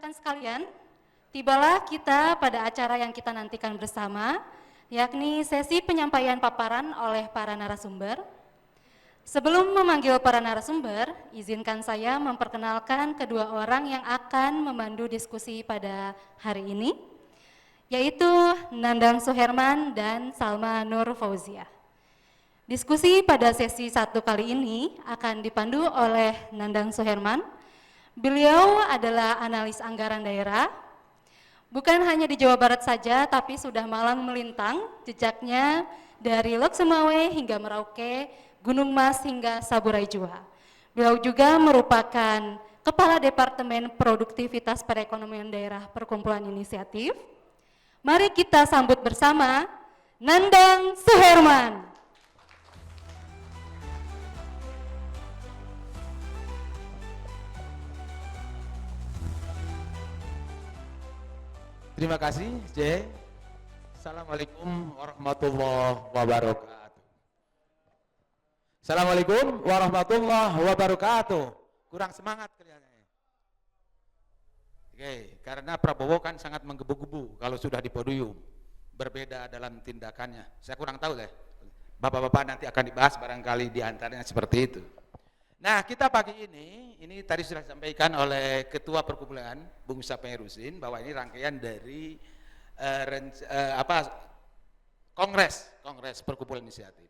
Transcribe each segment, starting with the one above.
rekan sekalian, tibalah kita pada acara yang kita nantikan bersama, yakni sesi penyampaian paparan oleh para narasumber. Sebelum memanggil para narasumber, izinkan saya memperkenalkan kedua orang yang akan memandu diskusi pada hari ini, yaitu Nandang Suherman dan Salma Nur Fauzia. Diskusi pada sesi 1 kali ini akan dipandu oleh Nandang Suherman. Beliau adalah analis anggaran daerah, bukan hanya di Jawa Barat saja, tapi sudah malang melintang jejaknya dari Lok Sumawe hingga Merauke, Gunung Mas hingga Saburai Jua. Beliau juga merupakan Kepala Departemen Produktivitas Perekonomian Daerah Perkumpulan Inisiatif. Mari kita sambut bersama Nandang Suherman. Terima kasih, J. Assalamualaikum warahmatullahi wabarakatuh. Assalamualaikum warahmatullahi wabarakatuh. Kurang semangat kelihatannya. Oke, karena Prabowo kan sangat menggebu-gebu kalau sudah di podium. Berbeda dalam tindakannya. Saya kurang tahu deh. Bapak-bapak nanti akan dibahas barangkali di antaranya seperti itu. Nah, kita pagi ini tadi sudah disampaikan oleh Ketua Perkumpulan Bung Sapeng Rusin bahwa ini rangkaian dari Kongres Perkumpulan Inisiatif.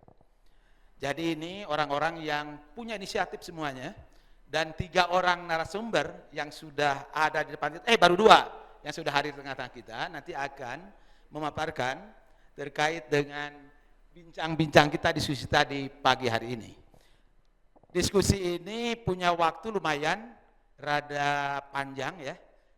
Jadi ini orang-orang yang punya inisiatif semuanya dan 3 orang narasumber yang sudah ada di depan kita, baru 2 yang sudah hadir di tengah-tengah kita nanti akan memaparkan terkait dengan bincang-bincang kita diskusi tadi pagi hari ini. Diskusi ini punya waktu lumayan rada panjang ya.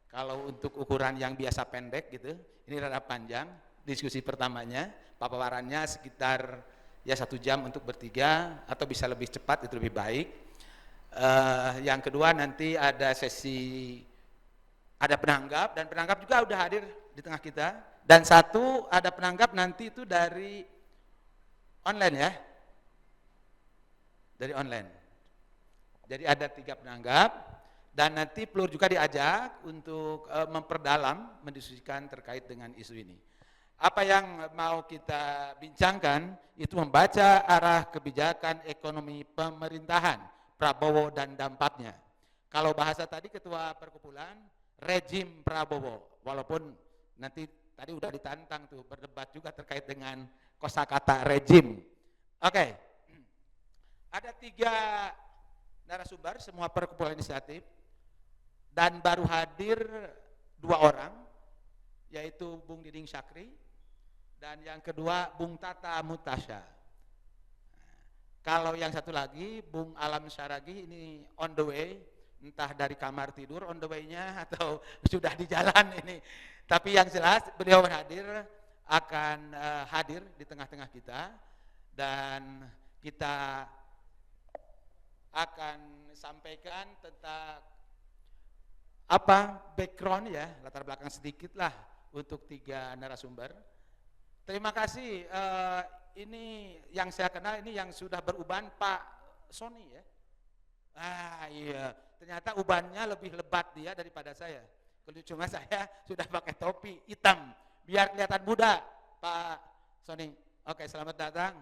Kalau untuk ukuran yang biasa pendek gitu, ini rada panjang. Diskusi pertamanya, paparannya sekitar 1 jam untuk bertiga atau bisa lebih cepat itu lebih baik. Yang kedua nanti ada sesi, ada penanggap dan penanggap juga udah hadir di tengah kita. Dan satu ada penanggap nanti itu dari online ya, dari online. Jadi ada 3 penanggap dan nanti perlu juga diajak untuk memperdalam, mendiskusikan terkait dengan isu ini. Apa yang mau kita bincangkan itu membaca arah kebijakan ekonomi pemerintahan Prabowo dan dampaknya. Kalau bahasa tadi Ketua Perkumpulan, rejim Prabowo, walaupun nanti tadi udah ditantang tuh berdebat juga terkait dengan kosakata rejim. Oke. Ada 3 narasumber semua perkumpulan inisiatif dan baru hadir 2 orang, yaitu Bung Diding Syakri dan yang kedua Bung Tata Mutasya. Kalau yang satu lagi Bung Alam Syaragi ini on the way, entah dari kamar tidur on the way-nya atau sudah di jalan ini. Tapi yang jelas beliau akan hadir di tengah-tengah kita dan kita akan sampaikan tentang background ya, latar belakang sedikit lah untuk 3 narasumber. Terima kasih. Ini yang saya kenal ini yang sudah beruban Pak Sony ya. Iya, ternyata ubannya lebih lebat dia daripada saya. Cuma saya sudah pakai topi hitam biar kelihatan muda, Pak Sony. Oke, selamat datang.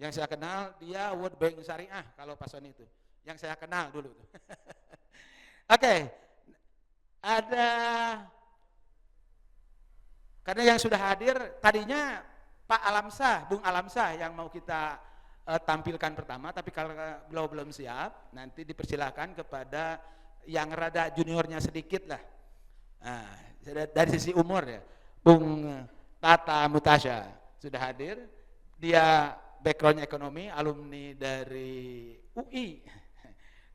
Yang saya kenal dia World Bank Syariah kalau Pak Sony itu. Yang saya kenal dulu. Oke. Ada karena yang sudah hadir tadinya Pak Alamsah, Bung Alamsah yang mau kita tampilkan pertama, tapi kalau beliau belum siap, nanti dipersilakan kepada yang rada juniornya sedikit lah. Nah, dari sisi umur ya, Bung Tata Mutasya sudah hadir. Dia background ekonomi, alumni dari UI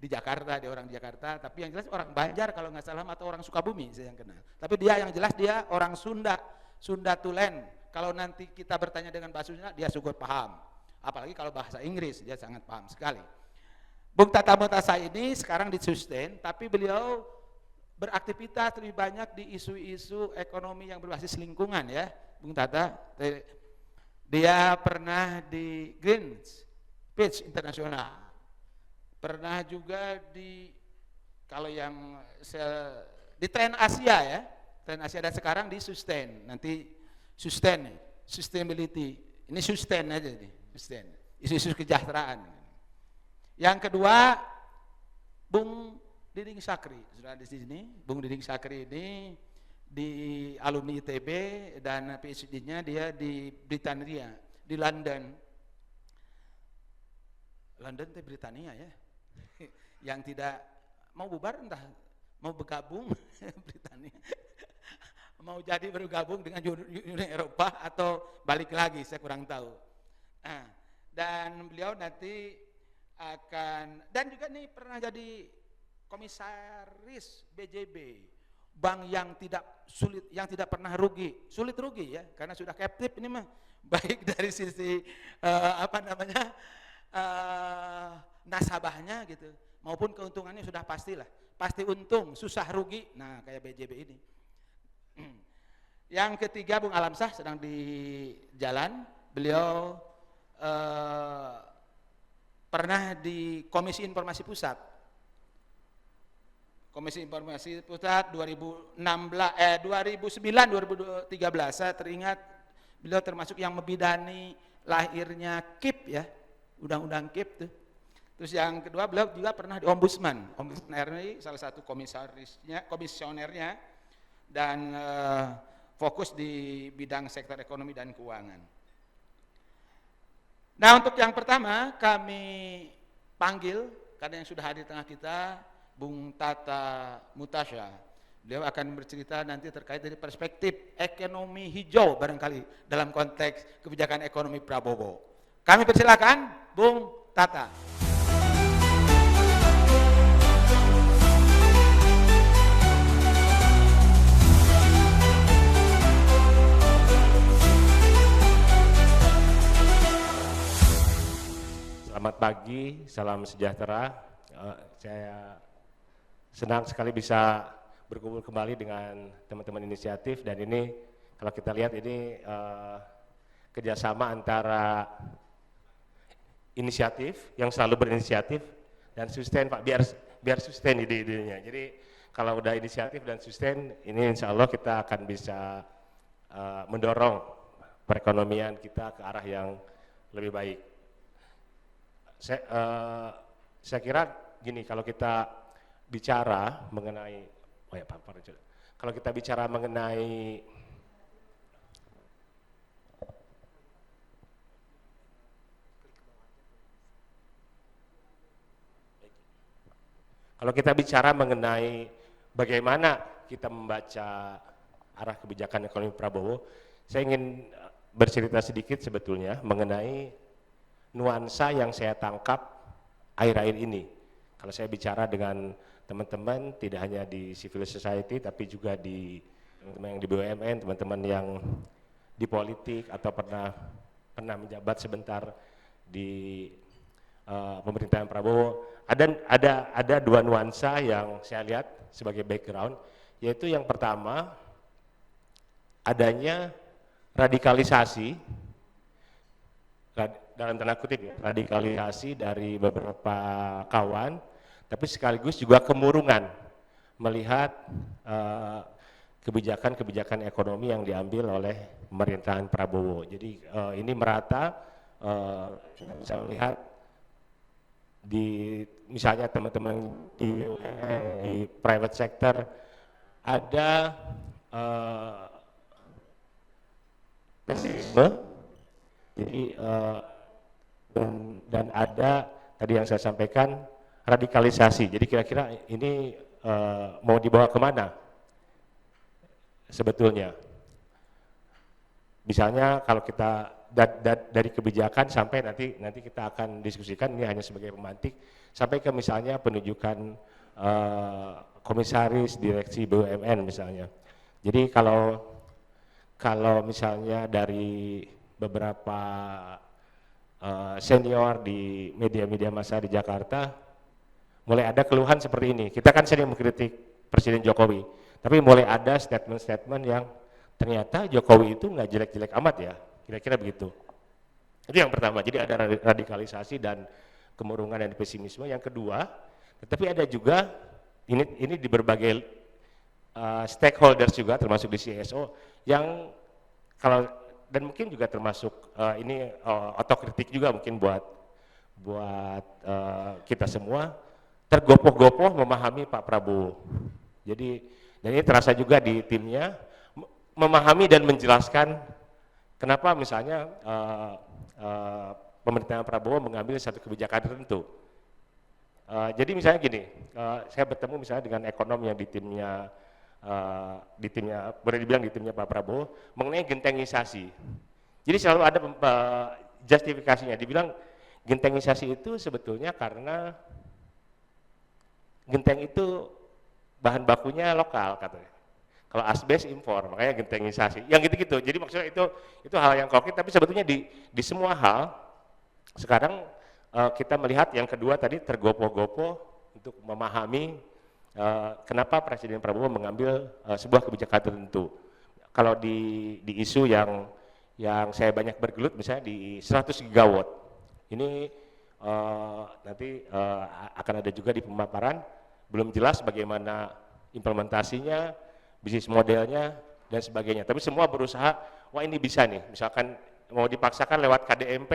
di Jakarta, dia orang di Jakarta, tapi yang jelas orang Banjar kalau nggak salah atau orang Sukabumi saya yang kenal. Tapi dia yang jelas dia orang Sunda, Sunda Tulen. Kalau nanti kita bertanya dengan bahasa Sunda, dia syukur paham. Apalagi kalau bahasa Inggris, dia sangat paham sekali. Bung Tata Mutasya ini sekarang di sustain, tapi beliau beraktivitas lebih banyak di isu-isu ekonomi yang berbasis lingkungan ya, Bung Tata. Dia pernah di Greenpeace Internasional, pernah juga di, kalau yang saya di tren Asia ya, tren Asia dan sekarang di sustain, nanti sustainability, ini sustain aja nih, sustain, isu-isu kesejahteraan. Yang kedua, Bung Diding Sakri, sudah di sini, Bung Diding Sakri ini di alumni ITB dan PhD-nya dia di Britania, di London. London itu Britania ya. Yang tidak mau bubar entah mau bergabung Britania. Mau jadi bergabung dengan Uni Eropa atau balik lagi, saya kurang tahu. Nah, dan beliau nanti akan, dan juga nih pernah jadi komisaris BJB, bank yang tidak sulit, yang tidak pernah rugi, sulit rugi ya, karena sudah captive ini mah, baik dari sisi nasabahnya gitu, maupun keuntungannya sudah pastilah, pasti untung, susah rugi, nah kayak BJB ini. Yang ketiga Bung Alamsyah sedang di jalan, beliau pernah di Komisi Informasi Pusat. Komisi Informasi Pusat 2009-2013 saya teringat beliau termasuk yang membidani lahirnya KIP ya, undang-undang KIP tuh. Terus yang kedua beliau juga pernah di Ombudsman. Ombudsman RI salah satu komisionernya dan fokus di bidang sektor ekonomi dan keuangan. Nah, untuk yang pertama kami panggil karena yang sudah hadir di tengah kita Bung Tata Mutasya. Beliau akan bercerita nanti terkait dari perspektif ekonomi hijau barangkali dalam konteks kebijakan ekonomi Prabowo. Kami persilakan Bung Tata. Selamat pagi, salam sejahtera. Saya senang sekali bisa berkumpul kembali dengan teman-teman inisiatif, dan ini kalau kita lihat ini kerjasama antara inisiatif yang selalu berinisiatif dan sustain Pak, biar sustain ide-idenya. Jadi kalau udah inisiatif dan sustain, ini insya Allah kita akan bisa mendorong perekonomian kita ke arah yang lebih baik. Saya kira gini, kalau kita bicara mengenai, kalau kita bicara mengenai bagaimana kita membaca arah kebijakan ekonomi Prabowo, saya ingin bercerita sedikit sebetulnya mengenai nuansa yang saya tangkap akhir-akhir ini. Kalau saya bicara dengan teman-teman, tidak hanya di civil society, tapi juga di teman-teman yang di BUMN, teman-teman yang di politik atau pernah menjabat sebentar di pemerintahan Prabowo. Ada dua nuansa yang saya lihat sebagai background, yaitu yang pertama adanya radikalisasi, dalam tanda kutip ya, radikalisasi dari beberapa kawan, tapi sekaligus juga kemurungan melihat kebijakan-kebijakan ekonomi yang diambil oleh pemerintahan Prabowo. Jadi ini merata, saya melihat di misalnya teman-teman di private sector ada pesimisme, jadi dan ada tadi yang saya sampaikan radikalisasi. Jadi kira-kira ini mau dibawa kemana sebetulnya? Misalnya kalau kita dari kebijakan sampai nanti kita akan diskusikan, ini hanya sebagai pemantik, sampai ke misalnya penunjukan komisaris direksi BUMN misalnya. Jadi kalau misalnya dari beberapa senior di media-media massa di Jakarta mulai ada keluhan seperti ini. Kita kan sering mengkritik Presiden Jokowi, tapi mulai ada statement-statement yang ternyata Jokowi itu nggak jelek-jelek amat ya, kira-kira begitu. Itu yang pertama, jadi ada radikalisasi dan kemurungan dan pesimisme. Yang kedua, tetapi ada juga ini di berbagai stakeholders juga termasuk di CSO yang kalau dan mungkin juga termasuk ini otokritik juga mungkin buat kita semua tergopoh-gopoh memahami Pak Prabowo. Jadi dan ini terasa juga di timnya memahami dan menjelaskan kenapa misalnya pemerintahan Prabowo mengambil satu kebijakan tertentu. Jadi misalnya gini, saya bertemu misalnya dengan ekonom yang di timnya boleh dibilang di timnya Pak Prabowo mengenai gentengisasi. Jadi selalu ada justifikasinya. Dibilang gentengisasi itu sebetulnya karena genteng itu bahan bakunya lokal katanya. Kalau asbes impor, makanya gentengisasi. Yang gitu-gitu. Jadi maksudnya itu hal yang konkret, tapi sebetulnya di semua hal sekarang kita melihat yang kedua tadi tergopoh-gopoh untuk memahami kenapa Presiden Prabowo mengambil sebuah kebijakan tertentu. Kalau di isu yang saya banyak bergelut misalnya di 100 gigawatt, ini nanti akan ada juga di pemaparan, belum jelas bagaimana implementasinya, bisnis modelnya, dan sebagainya. Tapi semua berusaha, wah ini bisa nih, misalkan mau dipaksakan lewat KDMP,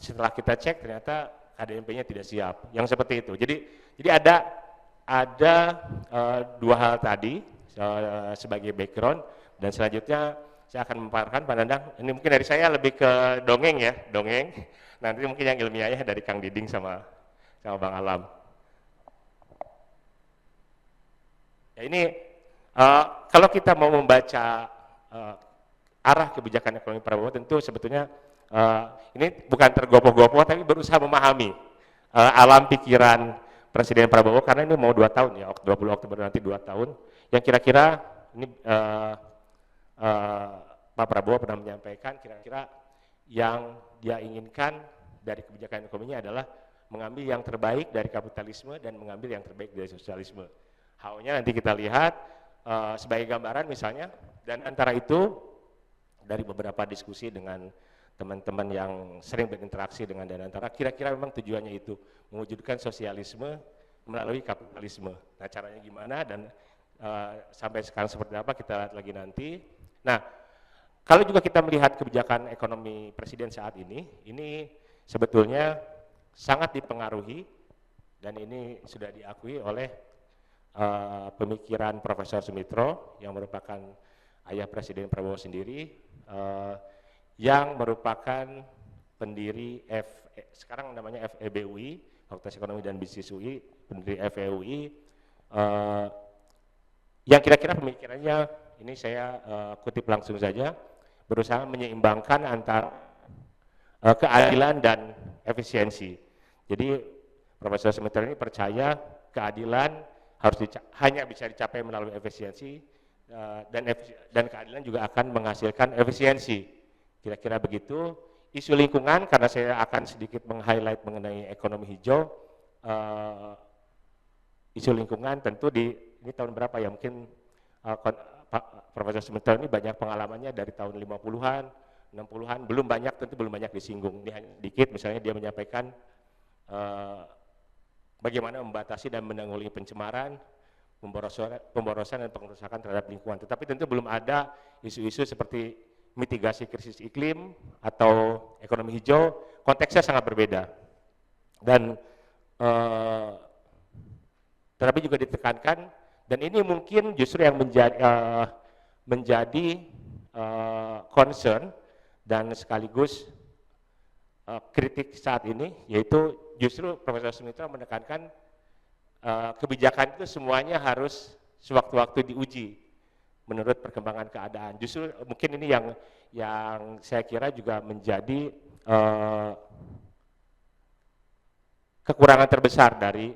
setelah kita cek ternyata KDMP-nya tidak siap, yang seperti itu. Jadi ada dua hal tadi sebagai background, dan selanjutnya saya akan memaparkan Pak Nandang. Ini mungkin dari saya lebih ke dongeng ya, dongeng. Nanti mungkin yang ilmiahnya dari Kang Diding sama Bang Alam. Ya ini kalau kita mau membaca arah kebijakan ekonomi Prabowo, tentu sebetulnya ini bukan tergopoh-gopoh, tapi berusaha memahami alam pikiran Presiden Prabowo, karena ini mau 2 tahun ya, 20 Oktober nanti 2 tahun, yang kira-kira ini Pak Prabowo pernah menyampaikan kira-kira yang dia inginkan dari kebijakan ekonominya adalah mengambil yang terbaik dari kapitalisme dan mengambil yang terbaik dari sosialisme. How-nya nanti kita lihat sebagai gambaran misalnya, dan antara itu dari beberapa diskusi dengan teman-teman yang sering berinteraksi dengan Danantara, kira-kira memang tujuannya itu mewujudkan sosialisme melalui kapitalisme. Nah caranya gimana dan sampai sekarang seperti apa kita lihat lagi nanti. Nah kalau juga kita melihat kebijakan ekonomi Presiden saat ini sebetulnya sangat dipengaruhi, dan ini sudah diakui oleh pemikiran Profesor Sumitro yang merupakan ayah Presiden Prabowo sendiri, yang merupakan pendiri sekarang namanya FEBUI, Fakultas Ekonomi dan Bisnis UI, pendiri FEUI, yang kira-kira pemikirannya ini saya kutip langsung saja, berusaha menyeimbangkan antara keadilan dan efisiensi. Jadi Profesor Sumitro ini percaya keadilan hanya bisa dicapai melalui efisiensi, dan keadilan juga akan menghasilkan efisiensi. Kira-kira begitu. Isu lingkungan, karena saya akan sedikit meng-highlight mengenai ekonomi hijau, isu lingkungan tentu ini tahun berapa ya, mungkin Profesor Sumitro ini banyak pengalamannya dari tahun 50-an, 60-an, belum banyak disinggung. Ini hanya sedikit, misalnya dia menyampaikan bagaimana membatasi dan menanggulangi pencemaran, pemborosan dan pengerusakan terhadap lingkungan. Tetapi tentu belum ada isu-isu seperti mitigasi krisis iklim atau ekonomi hijau, konteksnya sangat berbeda. Dan tetapi juga ditekankan, dan ini mungkin justru yang menjadi concern dan sekaligus kritik saat ini, yaitu justru Profesor Sumitro menekankan kebijakan itu semuanya harus sewaktu-waktu diuji menurut perkembangan keadaan. Justru mungkin ini yang saya kira juga menjadi kekurangan terbesar dari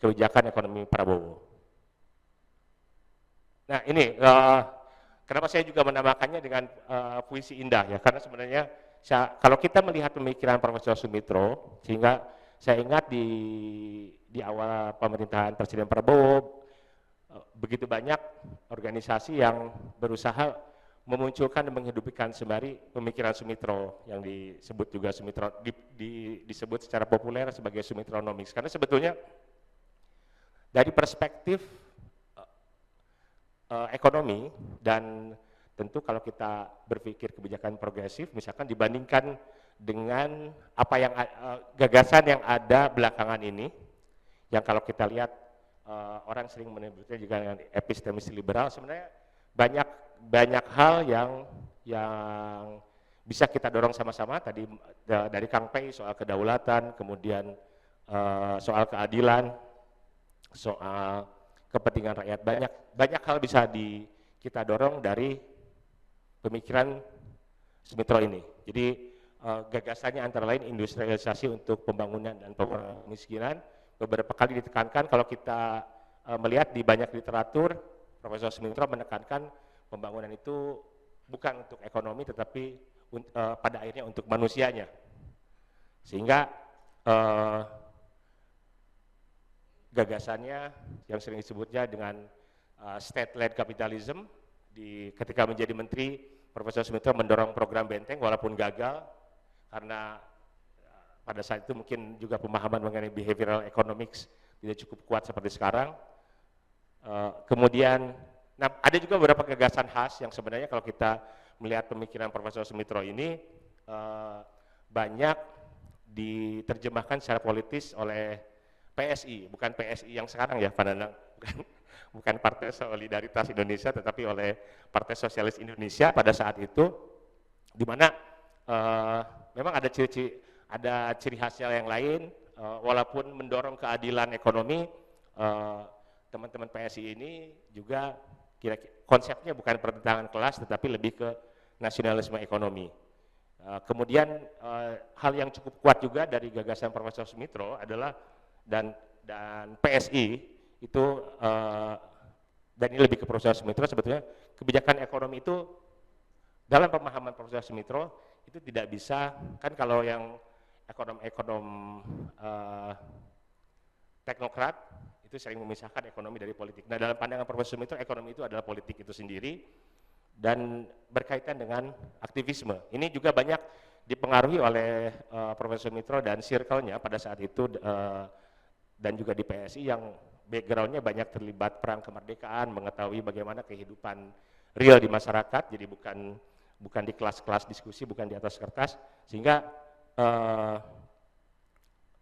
kebijakan ekonomi Prabowo. Nah ini kenapa saya juga menamakannya dengan puisi indah ya, karena sebenarnya kalau kita melihat pemikiran Profesor Sumitro, sehingga saya ingat di awal pemerintahan Presiden Prabowo, begitu banyak organisasi yang berusaha memunculkan dan menghidupkan sembari pemikiran Sumitro, yang disebut juga Sumitro, disebut secara populer sebagai Sumitronomics. Karena sebetulnya dari perspektif ekonomi, dan tentu kalau kita berpikir kebijakan progresif, misalkan dibandingkan dengan apa yang gagasan yang ada belakangan ini, yang kalau kita lihat orang sering menyebutnya juga dengan epistemis liberal, sebenarnya banyak hal yang bisa kita dorong sama-sama. Tadi dari Kang Pei soal kedaulatan, kemudian soal keadilan, soal kepentingan rakyat, banyak hal bisa kita dorong dari pemikiran Sumitro ini. Jadi gagasannya antara lain industrialisasi untuk pembangunan dan pengurangan kemiskinan. Beberapa kali ditekankan, kalau kita melihat di banyak literatur, Profesor Sumitro menekankan pembangunan itu bukan untuk ekonomi, tetapi pada akhirnya untuk manusianya. Sehingga gagasannya yang sering disebutnya dengan state-led capitalism, ketika menjadi menteri, Profesor Sumitro mendorong program Benteng walaupun gagal, karena pada saat itu mungkin juga pemahaman mengenai behavioral economics tidak cukup kuat seperti sekarang. Kemudian, ada juga beberapa gagasan khas yang sebenarnya kalau kita melihat pemikiran Profesor Sumitro ini banyak diterjemahkan secara politis oleh PSI, bukan PSI yang sekarang ya, Pak Danang, bukan Partai Solidaritas Indonesia, tetapi oleh Partai Sosialis Indonesia pada saat itu, di mana memang ada ciri khasnya yang lain, walaupun mendorong keadilan ekonomi, teman-teman PSI ini juga kira-kira konsepnya bukan pertentangan kelas, tetapi lebih ke nasionalisme ekonomi. Kemudian hal yang cukup kuat juga dari gagasan Profesor Sumitro adalah dan PSI itu, dan ini lebih ke Profesor Sumitro, sebetulnya kebijakan ekonomi itu dalam pemahaman Profesor Sumitro itu tidak bisa, kan kalau yang ekonom teknokrat itu sering memisahkan ekonomi dari politik. Nah, dalam pandangan Profesor Sumitro, ekonomi itu adalah politik itu sendiri dan berkaitan dengan aktivisme. Ini juga banyak dipengaruhi oleh Profesor Sumitro dan circle-nya pada saat itu, dan juga di PSI yang background-nya banyak terlibat perang kemerdekaan, mengetahui bagaimana kehidupan real di masyarakat, jadi bukan di kelas-kelas diskusi, bukan di atas kertas, sehingga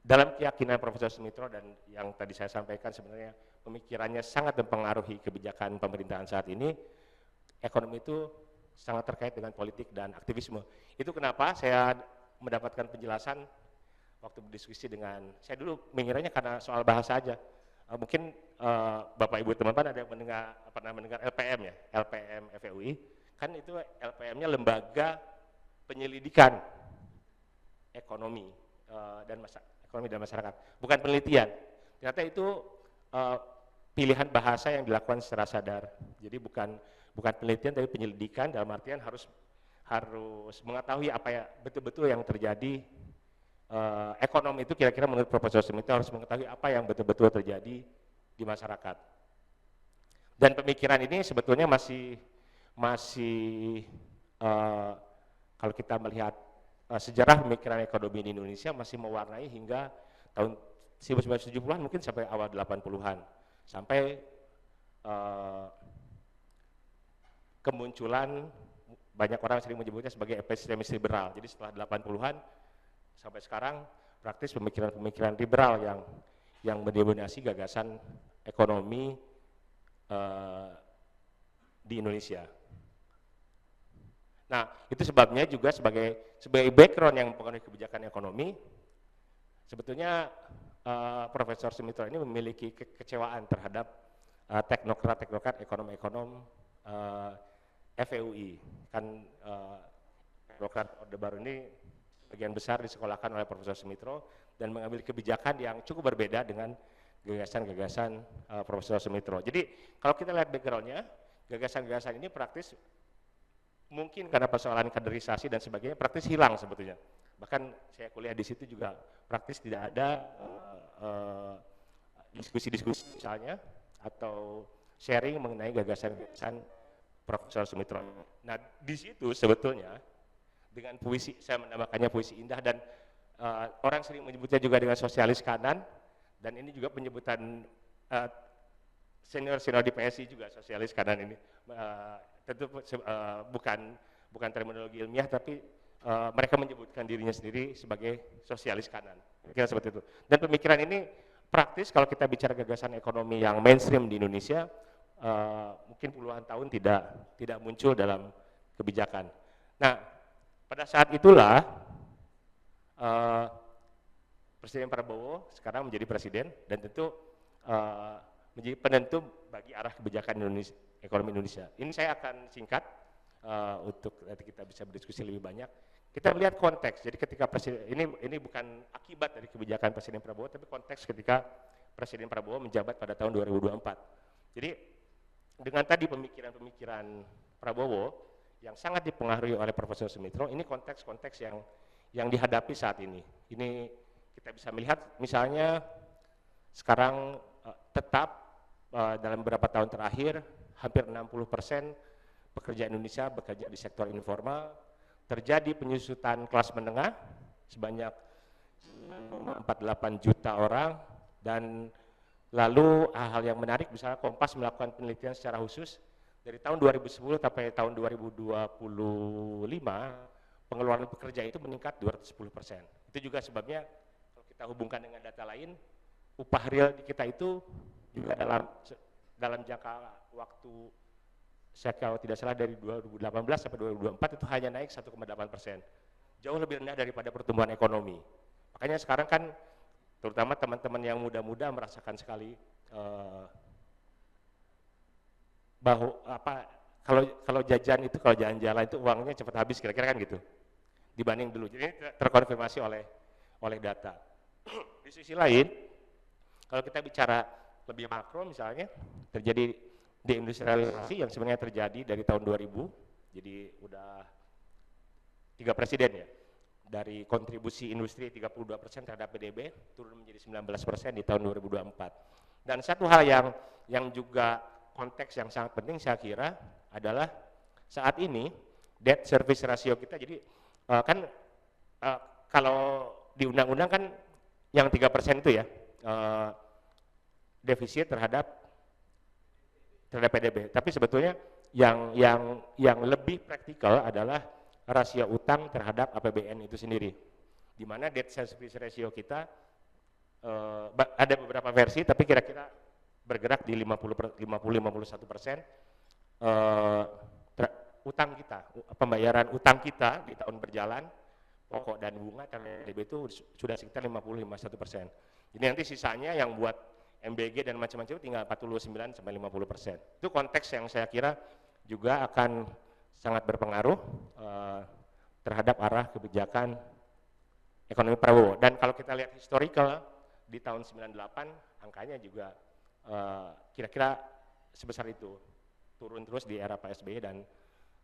dalam keyakinan Profesor Sumitro dan yang tadi saya sampaikan, sebenarnya pemikirannya sangat mempengaruhi kebijakan pemerintahan saat ini. Ekonomi itu sangat terkait dengan politik dan aktivisme. Itu kenapa saya mendapatkan penjelasan waktu berdiskusi dengan, saya dulu mengiranya karena soal bahasa aja. Mungkin Bapak Ibu teman-teman ada yang pernah mendengar LPM ya, LPM FEUI, kan itu LPM-nya lembaga penyelidikan ekonomi dan masyarakat, bukan penelitian. Ternyata itu pilihan bahasa yang dilakukan secara sadar. Jadi bukan penelitian tapi penyelidikan, dalam artian harus mengetahui apa ya betul-betul yang terjadi. Ekonomi itu kira-kira menurut Profesor Sumitro harus mengetahui apa yang betul-betul terjadi di masyarakat. Dan pemikiran ini sebetulnya masih kalau kita melihat sejarah pemikiran ekonomi di Indonesia masih mewarnai hingga tahun 1970-an, mungkin sampai awal 80-an, sampai kemunculan banyak orang sering menyebutnya sebagai epistemis liberal. Jadi setelah 80-an sampai sekarang praktis pemikiran-pemikiran liberal yang mendominasi gagasan ekonomi di Indonesia. Nah, itu sebabnya juga sebagai background yang mempengaruhi kebijakan ekonomi, sebetulnya Profesor Sumitro ini memiliki kekecewaan terhadap teknokrat ekonom-ekonom FEUI. Kan teknokrat Orde Baru ini bagian besar disekolahkan oleh Profesor Sumitro dan mengambil kebijakan yang cukup berbeda dengan gagasan-gagasan Profesor Sumitro. Jadi kalau kita lihat backgroundnya, gagasan-gagasan ini praktis mungkin karena persoalan kaderisasi dan sebagainya praktis hilang sebetulnya. Bahkan saya kuliah di situ juga praktis tidak ada diskusi-diskusi misalnya atau sharing mengenai gagasan-gagasan Profesor Sumitro. Nah, di situ sebetulnya dengan puisi, saya menamakannya puisi indah, dan orang sering menyebutnya juga dengan sosialis kanan, dan ini juga penyebutan senior di PSI juga sosialis kanan ini. Tentu bukan terminologi ilmiah, tapi mereka menyebutkan dirinya sendiri sebagai sosialis kanan. Kira seperti itu. Dan pemikiran ini praktis kalau kita bicara gagasan ekonomi yang mainstream di Indonesia, mungkin puluhan tahun tidak muncul dalam kebijakan. Nah, pada saat itulah Presiden Prabowo sekarang menjadi presiden dan tentu menjadi penentu bagi arah kebijakan Indonesia, ekonomi Indonesia. Ini saya akan singkat untuk nanti kita bisa berdiskusi lebih banyak. Kita melihat konteks. Jadi ketika presiden ini bukan akibat dari kebijakan Presiden Prabowo, tapi konteks ketika Presiden Prabowo menjabat pada tahun 2024. Jadi dengan tadi pemikiran-pemikiran Prabowo yang sangat dipengaruhi oleh Profesor Sumitro, ini konteks-konteks yang dihadapi saat ini. Ini kita bisa melihat misalnya sekarang tetap dalam beberapa tahun terakhir hampir 60% pekerja Indonesia bekerja di sektor informal, terjadi penyusutan kelas menengah sebanyak 48 juta orang, dan lalu hal yang menarik misalnya Kompas melakukan penelitian secara khusus dari tahun 2010 sampai tahun 2025 pengeluaran pekerja itu meningkat 210%. Itu juga sebabnya kalau kita hubungkan dengan data lain, upah real di kita itu juga dalam jangka waktu saya kalau tidak salah dari 2018 sampai 2024 itu hanya naik 1,8%. Jauh lebih rendah daripada pertumbuhan ekonomi. Makanya sekarang kan terutama teman-teman yang muda-muda merasakan sekali bahwa kalau jajan itu, kalau jalan-jalan itu uangnya cepat habis kira-kira kan gitu. Dibanding dulu. Jadi terkonfirmasi oleh data. Di sisi lain, kalau kita bicara lebih makro misalnya, terjadi deindustrialisasi yang sebenarnya terjadi dari tahun 2000, jadi udah 3 presiden ya. Dari kontribusi industri 32% terhadap PDB turun menjadi 19% di tahun 2024. Dan satu hal yang juga konteks yang sangat penting saya kira adalah saat ini debt service ratio kita, jadi kalau di undang-undang kan yang 3% itu ya defisit terhadap PDB. Tapi sebetulnya yang lebih praktikal adalah rasio utang terhadap APBN itu sendiri. Di mana debt service ratio kita ada beberapa versi, tapi kira-kira bergerak di 50-51%. Utang kita, pembayaran utang kita di tahun berjalan, pokok dan bunga terhadap PDB itu sudah sekitar 50-51%. Jadi nanti sisanya yang buat MBG dan macam-macam tinggal 49-50%. Itu konteks yang saya kira juga akan sangat berpengaruh terhadap arah kebijakan ekonomi Prabowo. Dan kalau kita lihat historical di tahun 98 angkanya juga kira-kira sebesar itu, turun terus di era Pak SBY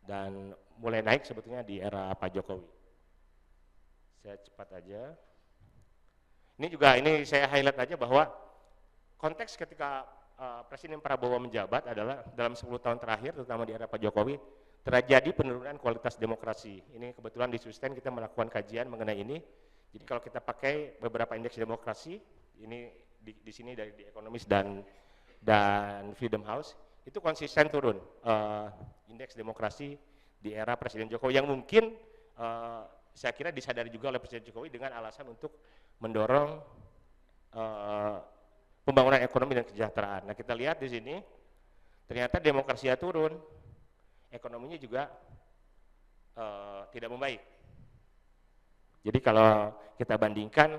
dan mulai naik sebetulnya di era Pak Jokowi. Saya cepat aja. Ini saya highlight aja bahwa konteks ketika Presiden Prabowo menjabat adalah dalam 10 tahun terakhir, terutama di era Pak Jokowi, terjadi penurunan kualitas demokrasi. Ini kebetulan di Susten kita melakukan kajian mengenai ini. Jadi kalau kita pakai beberapa indeks demokrasi, ini di sini dari The Economist dan Freedom House, itu konsisten turun indeks demokrasi di era Presiden Jokowi yang mungkin saya kira disadari juga oleh Presiden Jokowi dengan alasan untuk mendorong pembangunan ekonomi dan kesejahteraan. Nah kita lihat di sini ternyata demokrasinya turun, ekonominya juga tidak membaik. Jadi kalau kita bandingkan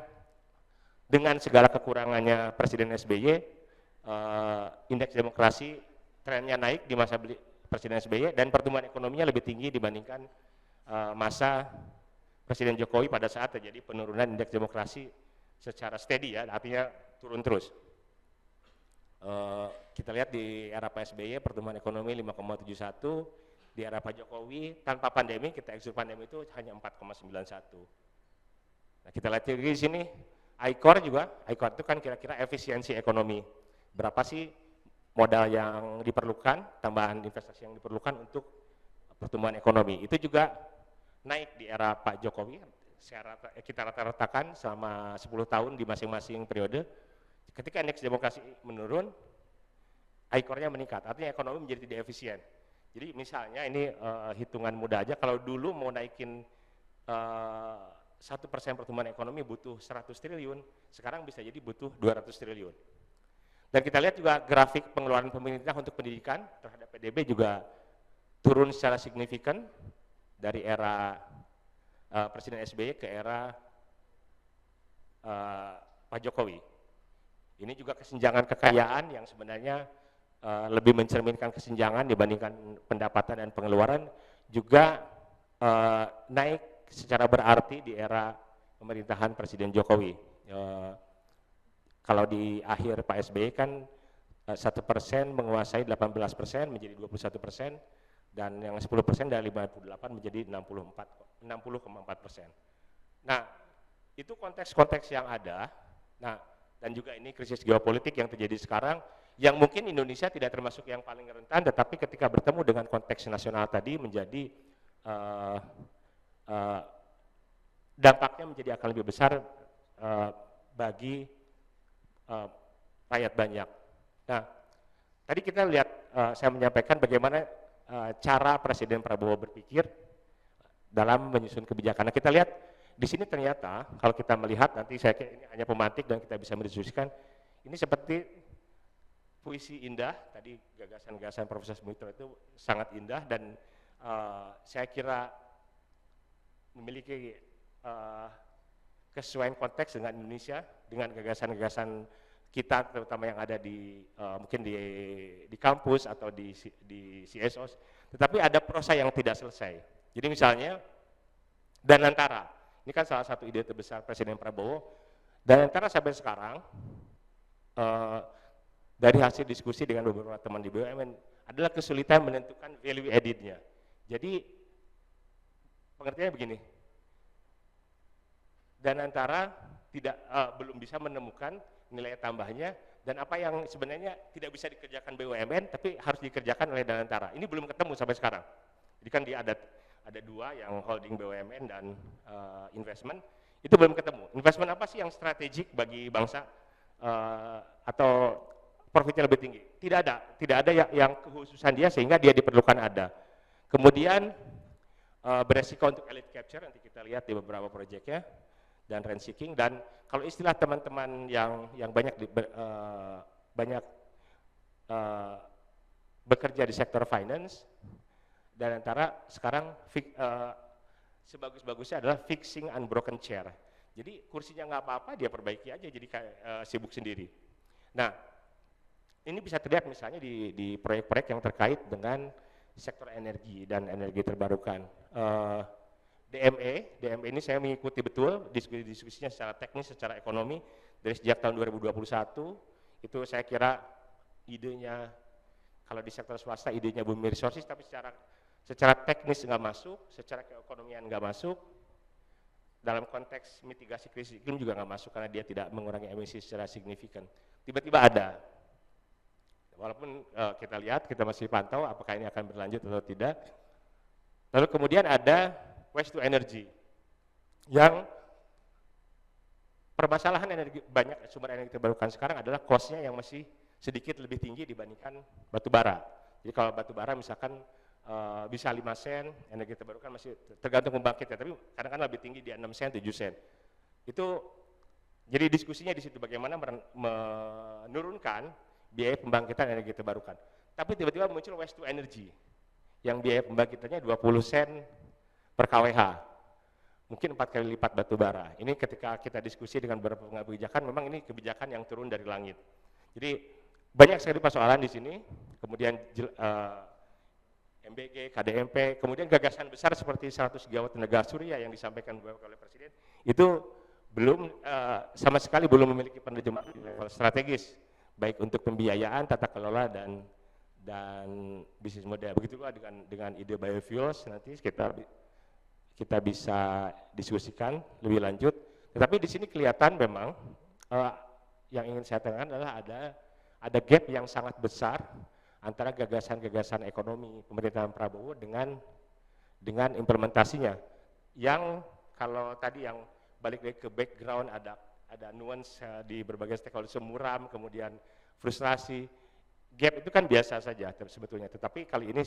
dengan segala kekurangannya Presiden SBY, indeks demokrasi trennya naik di masa Presiden SBY dan pertumbuhan ekonominya lebih tinggi dibandingkan masa Presiden Jokowi pada saat terjadi penurunan indeks demokrasi secara steady ya, artinya turun terus. Kita lihat di era Pak SBY pertumbuhan ekonomi 5,71, di era Pak Jokowi tanpa pandemi, kita eksklusif pandemi itu hanya 4,91. Nah kita lihat di sini ICOR juga, ICOR itu kan kira-kira efisiensi ekonomi. Berapa sih modal yang diperlukan, tambahan investasi yang diperlukan untuk pertumbuhan ekonomi. Itu juga naik di era Pak Jokowi, kita rata-ratakan selama 10 tahun di masing-masing periode. Ketika indeks demokrasi menurun, ICOR-nya meningkat, artinya ekonomi menjadi tidak efisien. Jadi misalnya ini hitungan mudah aja, kalau dulu mau naikin 1% pertumbuhan ekonomi butuh 100 triliun, sekarang bisa jadi butuh 200 triliun. Dan kita lihat juga grafik pengeluaran pemerintah untuk pendidikan terhadap PDB juga turun secara signifikan dari era Presiden SBY ke era Pak Jokowi. Ini juga kesenjangan kekayaan yang sebenarnya lebih mencerminkan kesenjangan dibandingkan pendapatan dan pengeluaran juga naik secara berarti di era pemerintahan Presiden Jokowi. Kalau di akhir Pak SBY kan 1% menguasai 18% menjadi 21%, dan yang 10% dari 58 menjadi 60,4%. Nah, itu konteks-konteks yang ada. Nah, dan juga ini krisis geopolitik yang terjadi sekarang, yang mungkin Indonesia tidak termasuk yang paling rentan, tetapi ketika bertemu dengan konteks nasional tadi menjadi dampaknya menjadi akan lebih besar bagi rakyat banyak. Nah, tadi kita lihat, saya menyampaikan bagaimana cara Presiden Prabowo berpikir dalam menyusun kebijakan. Nah, kita lihat di sini ternyata kalau kita melihat, nanti saya kira ini hanya pemantik dan kita bisa mendiskusikan, ini seperti puisi indah. Tadi gagasan-gagasan Profesor Sumitro itu sangat indah dan saya kira memiliki kesesuaian konteks dengan Indonesia, dengan gagasan-gagasan kita terutama yang ada di mungkin di kampus atau di CSOs, tetapi ada prosa yang tidak selesai. Jadi misalnya Danantara, ini kan salah satu ide terbesar Presiden Prabowo. Danantara sampai sekarang dari hasil diskusi dengan beberapa teman di BUMN adalah kesulitan menentukan value added-nya. Jadi pengertiannya begini, Danantara belum bisa menemukan nilai tambahnya dan apa yang sebenarnya tidak bisa dikerjakan BUMN tapi harus dikerjakan oleh Danantara. Ini belum ketemu sampai sekarang. Jadi kan dia ada dua, yang holding BUMN dan investment, itu belum ketemu. Investment apa sih yang strategik bagi bangsa atau profitnya lebih tinggi? Tidak ada yang kekhususan dia sehingga dia diperlukan ada. Kemudian beresiko untuk elite capture, nanti kita lihat di beberapa proyeknya, dan rent seeking. Dan kalau istilah teman-teman yang banyak bekerja di sektor finance, dan antara sekarang sebagus-bagusnya adalah fixing unbroken chair. Jadi kursinya nggak apa-apa, dia perbaiki aja, jadi kayak sibuk sendiri. Nah, ini bisa terlihat misalnya di proyek-proyek yang terkait dengan sektor energi dan energi terbarukan. DME ini saya mengikuti betul diskusinya secara teknis, secara ekonomi dari sejak tahun 2021. Itu saya kira idenya, kalau di sektor swasta idenya Bumi Resources, tapi secara teknis nggak masuk, secara keekonomian nggak masuk, dalam konteks mitigasi krisis iklim juga nggak masuk karena dia tidak mengurangi emisi secara signifikan. Tiba-tiba ada, walaupun kita lihat, kita masih pantau apakah ini akan berlanjut atau tidak. Lalu kemudian ada waste to energy, yang permasalahan banyak sumber energi terbarukan sekarang adalah cost-nya yang masih sedikit lebih tinggi dibandingkan batu bara. Jadi kalau batu bara misalkan bisa 5 sen, energi terbarukan masih tergantung pembangkitnya, tapi kadang-kadang lebih tinggi di 6 sen, 7 sen. Itu jadi diskusinya di situ bagaimana menurunkan biaya pembangkitan energi terbarukan. Tapi tiba-tiba muncul waste to energy yang biaya pembangkitannya 20 sen per kWh, mungkin 4 kali lipat batu bara. Ini ketika kita diskusi dengan beberapa pengambil kebijakan, memang ini kebijakan yang turun dari langit. Jadi banyak sekali persoalan di sini, kemudian MBG, KDMP, kemudian gagasan besar seperti 100 gigawatt tenaga surya yang disampaikan oleh Presiden, itu belum sama sekali belum memiliki penerjemahan level strategis, baik untuk pembiayaan, tata kelola dan bisnis model. Begitu juga dengan ide biofuels, nanti kita bisa diskusikan lebih lanjut. Tetapi di sini kelihatan memang yang ingin saya tekankan adalah ada gap yang sangat besar antara gagasan-gagasan ekonomi pemerintahan Prabowo dengan implementasinya. Yang kalau tadi yang balik lagi ke background, ada nuance di berbagai stakeholder, muram, kemudian frustrasi. gap itu kan biasa saja sebetulnya, tetapi kali ini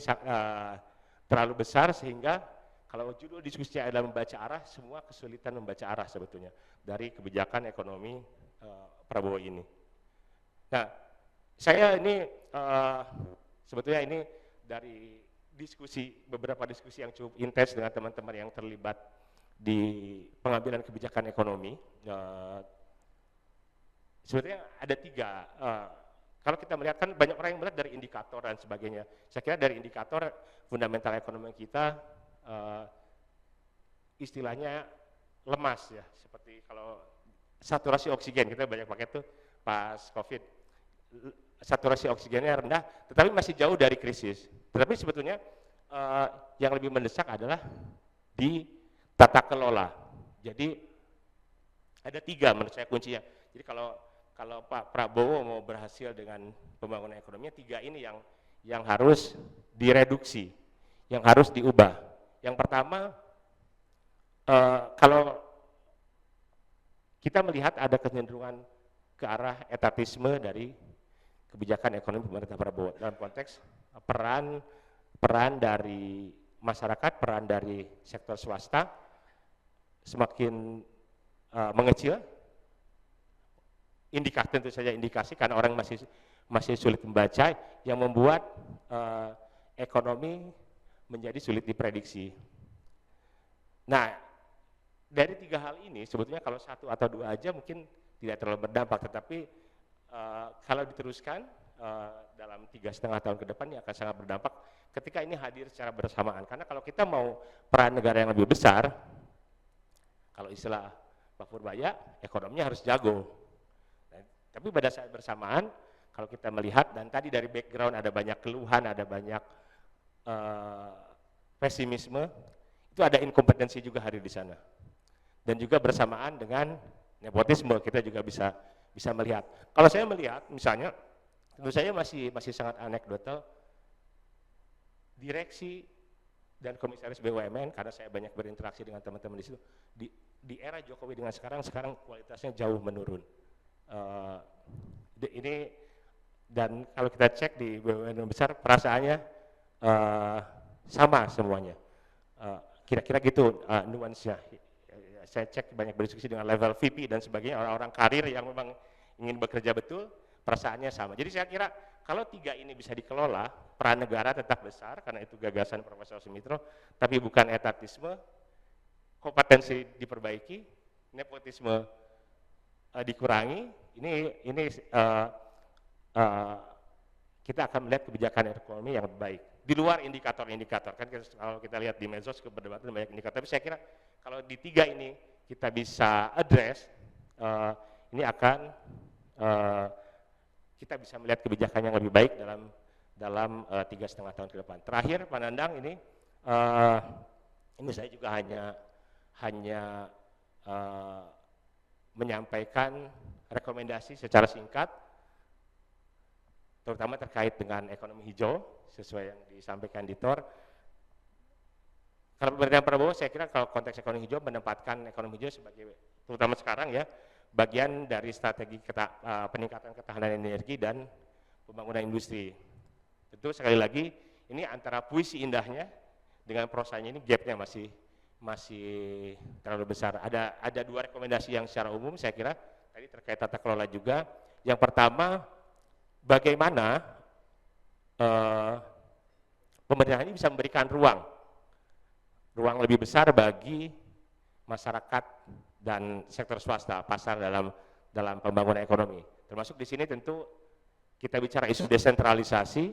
terlalu besar sehingga kalau judul diskusinya adalah membaca arah, semua kesulitan membaca arah sebetulnya dari kebijakan ekonomi Prabowo ini. Nah, saya ini sebetulnya ini dari beberapa diskusi yang cukup intens dengan teman-teman yang terlibat di pengambilan kebijakan ekonomi. Sebetulnya ada 3. Kalau kita melihat kan banyak orang yang melihat dari indikator dan sebagainya. Saya kira dari indikator fundamental ekonomi kita istilahnya lemas ya. Seperti kalau saturasi oksigen, kita banyak pakai tuh pas COVID. Saturasi oksigennya rendah, tetapi masih jauh dari krisis. Tetapi sebetulnya yang lebih mendesak adalah di tata kelola. Jadi ada 3 menurut saya kuncinya. Jadi kalau Pak Prabowo mau berhasil dengan pembangunan ekonominya, 3 ini yang harus direduksi, yang harus diubah. Yang pertama, kalau kita melihat ada kecenderungan ke arah etatisme dari kebijakan ekonomi pemerintah Prabowo dalam konteks peran dari masyarakat, peran dari sektor swasta semakin mengecil. Tentu saja indikasi karena orang masih sulit membaca, yang membuat ekonomi menjadi sulit diprediksi. Nah, dari 3 hal ini sebetulnya kalau 1 atau 2 aja mungkin tidak terlalu berdampak, tetapi kalau diteruskan dalam 3,5 tahun ke depan ini akan sangat berdampak ketika ini hadir secara bersamaan. Karena kalau kita mau peran negara yang lebih besar, kalau istilah Pak Purbaya, ekonominya harus jago. Tapi pada saat bersamaan, kalau kita melihat, dan tadi dari background ada banyak keluhan, ada banyak pesimisme, itu ada inkompetensi juga hadir di sana. Dan juga bersamaan dengan nepotisme, kita juga bisa melihat. Kalau saya melihat, misalnya, tentu saja masih sangat anekdotal, direksi dan komisaris BUMN, karena saya banyak berinteraksi dengan teman-teman di situ, di era Jokowi dengan sekarang kualitasnya jauh menurun. Ini dan kalau kita cek di BUMN besar perasaannya sama semuanya, kira-kira gitu nuansnya. Saya cek banyak berdiskusi dengan level VP dan sebagainya, orang-orang karir yang memang ingin bekerja betul, perasaannya sama. Jadi saya kira kalau 3 ini bisa dikelola, peran negara tetap besar karena itu gagasan Profesor Sumitro, tapi bukan etatisme, kompetensi diperbaiki, nepotisme dikurangi. Ini kita akan melihat kebijakan ekonomi yang baik di luar indikator-indikator. Kan kalau kita lihat di medsos perdebatan banyak indikator, tapi saya kira kalau di 3 ini kita bisa address, ini akan kita bisa melihat kebijakan yang lebih baik dalam 3,5 tahun ke depan. Terakhir, Pak Nandang, ini saya juga hanya menyampaikan rekomendasi secara singkat, terutama terkait dengan ekonomi hijau, sesuai yang disampaikan di TOR. Kalau pemerintahan Prabowo, saya kira kalau konteks ekonomi hijau menempatkan ekonomi hijau sebagai, terutama sekarang ya, bagian dari strategi peningkatan ketahanan energi dan pembangunan industri. Tentu sekali lagi, ini antara puisi indahnya dengan prosanya ini gapnya masih terlalu besar. Ada 2 rekomendasi yang secara umum saya kira tadi terkait tata kelola juga. Yang pertama, bagaimana pemerintah ini bisa memberikan ruang lebih besar bagi masyarakat dan sektor swasta, pasar dalam pembangunan ekonomi. Termasuk di sini tentu kita bicara isu desentralisasi.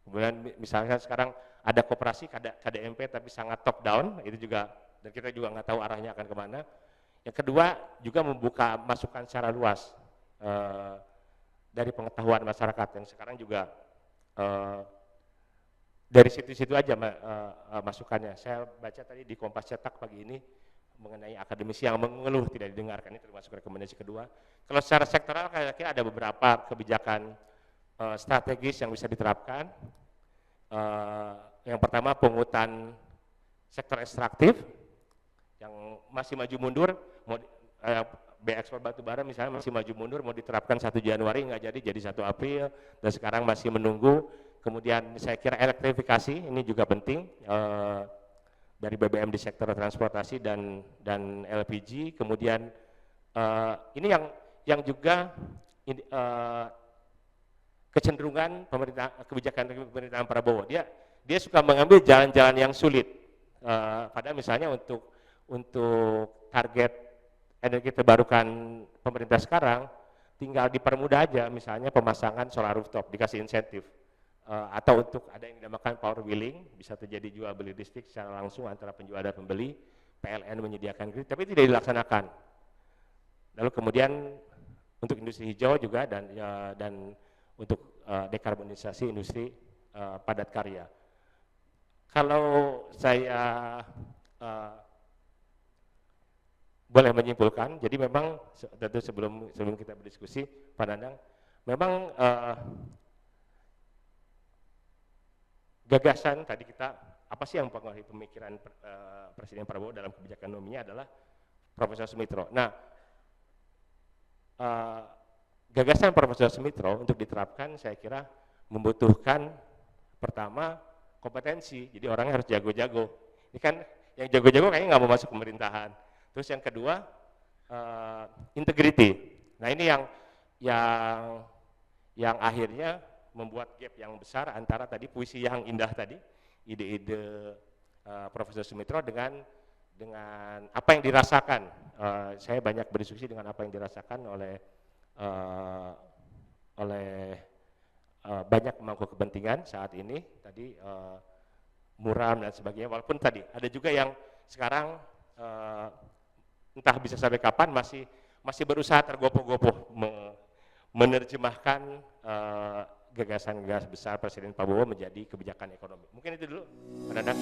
Kemudian misalnya sekarang ada koperasi, KDMP tapi sangat top down, itu juga, dan kita juga nggak tahu arahnya akan kemana. Yang kedua juga membuka masukan secara luas dari pengetahuan masyarakat yang sekarang juga dari situ-situ aja masukannya. Saya baca tadi di Kompas Cetak pagi ini mengenai akademisi yang mengeluh tidak didengarkan, ini termasuk rekomendasi kedua. Kalau secara sektoral kira-kira ada beberapa kebijakan strategis yang bisa diterapkan. Yang pertama, pungutan sektor ekstraktif yang masih maju mundur, bea ekspor batu bara misalnya masih maju mundur, mau diterapkan 1 Januari nggak jadi 1 April, dan sekarang masih menunggu. Kemudian saya kira elektrifikasi ini juga penting, dari BBM di sektor transportasi dan LPG. Kemudian ini yang juga kecenderungan kebijakan pemerintahan Prabowo, dia suka mengambil jalan-jalan yang sulit, padahal misalnya untuk target energi terbarukan pemerintah sekarang tinggal dipermudah aja, misalnya pemasangan solar rooftop dikasih insentif, atau untuk ada yang dinamakan power wheeling, bisa terjadi jual beli listrik secara langsung antara penjual dan pembeli, PLN menyediakan kredit, tapi tidak dilaksanakan. Lalu kemudian untuk industri hijau juga dan untuk dekarbonisasi industri padat karya. Kalau saya boleh menyimpulkan, jadi memang tentu sebelum kita berdiskusi, Pak Nanang, memang gagasan tadi kita, apa sih yang mempengaruhi pemikiran Presiden Prabowo dalam kebijakan ekonominya adalah Profesor Sumitro. Nah, gagasan Profesor Sumitro untuk diterapkan saya kira membutuhkan pertama kompetensi, jadi orangnya harus jago-jago. Ini kan yang jago-jago kayaknya nggak mau masuk pemerintahan. Terus yang kedua integrity. Nah ini yang akhirnya membuat gap yang besar antara tadi puisi yang indah tadi, ide-ide Profesor Sumitro dengan apa yang dirasakan. Saya banyak berdiskusi dengan apa yang dirasakan oleh banyak pemangku kepentingan saat ini, tadi muram dan sebagainya, walaupun tadi ada juga yang sekarang entah bisa sampai kapan masih berusaha tergopoh-gopoh menerjemahkan gagasan besar Presiden Prabowo menjadi kebijakan ekonomi. Mungkin itu dulu, Pak Nanang.